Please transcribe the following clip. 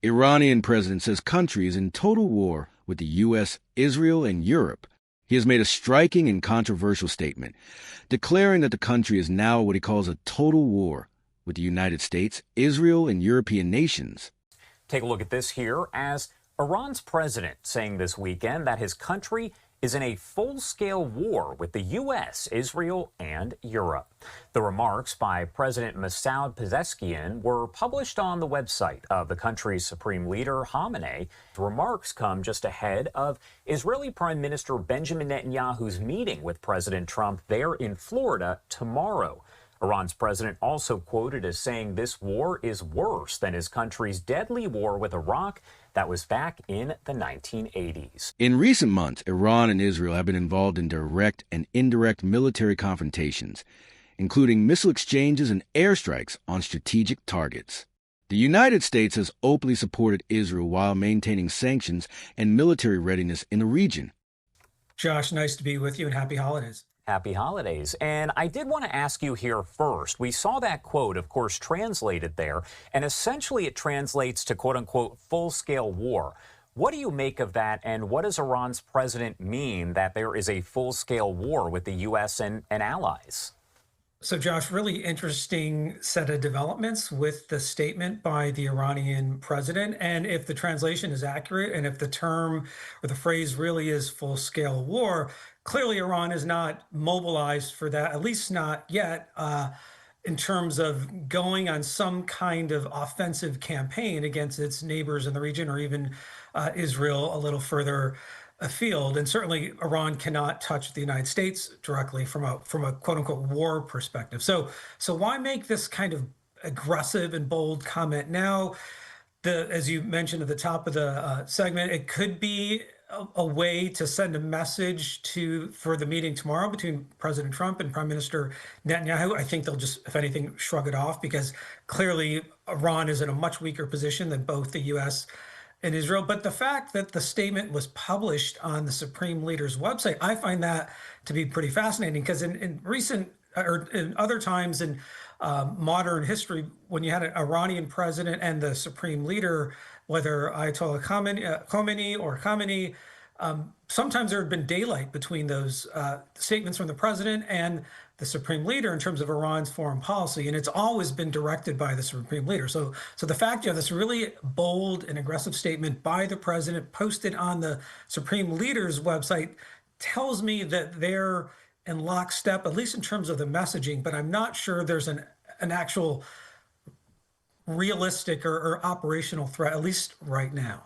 Iranian president says country is in total war with the U.S., Israel, and Europe. He has made a striking and controversial statement, declaring that the country is now what he calls a total war with the United States, Israel, and European nations. Take a look at this here as Iran's president saying this weekend that his country is in a full-scale war with the U.S., Israel, and Europe. The remarks by President Masoud Pezeshkian were published on the website of the country's supreme leader, Khamenei. The remarks come just ahead of Israeli Prime Minister Benjamin Netanyahu's meeting with President Trump there in Florida tomorrow. Iran's president also quoted as saying this war is worse than his country's deadly war with Iraq that was back in the 1980s. In recent months, Iran and Israel have been involved in direct and indirect military confrontations, including missile exchanges and airstrikes on strategic targets. The United States has openly supported Israel while maintaining sanctions and military readiness in the region. Josh, nice to be with you and happy holidays. Happy holidays. And I did want to ask you here first. We saw that quote, of course, translated there, and essentially it translates to quote unquote full-scale war. What do you make of that, and what does Iran's president mean that there is a full-scale war with the U.S. and allies? So, Josh, really interesting set of developments with the statement by the Iranian president. And if the translation is accurate, and if the term or the phrase really is full-scale war, clearly Iran is not mobilized for that, at least not yet, in terms of going on some kind of offensive campaign against its neighbors in the region, or even Israel a little further afield. And certainly Iran cannot touch the United States directly from a quote unquote war perspective. So why make this kind of aggressive and bold comment now? As you mentioned at the top of the segment, it could be a way to send a message for the meeting tomorrow between President Trump and Prime Minister Netanyahu. I think they'll just, if anything, shrug it off, because clearly Iran is in a much weaker position than both the U.S. and Israel. But the fact that the statement was published on the Supreme Leader's website, I find that to be pretty fascinating, because in recent or in other times in modern history, when you had an Iranian president and the Supreme Leader, whether Ayatollah Khomeini or Khamenei, sometimes there had been daylight between those statements from the president and the Supreme Leader in terms of Iran's foreign policy, and it's always been directed by the Supreme Leader. So the fact you have this really bold and aggressive statement by the president posted on the Supreme Leader's website tells me that they're in lockstep, at least in terms of the messaging, but I'm not sure there's an actual realistic or operational threat, at least right now.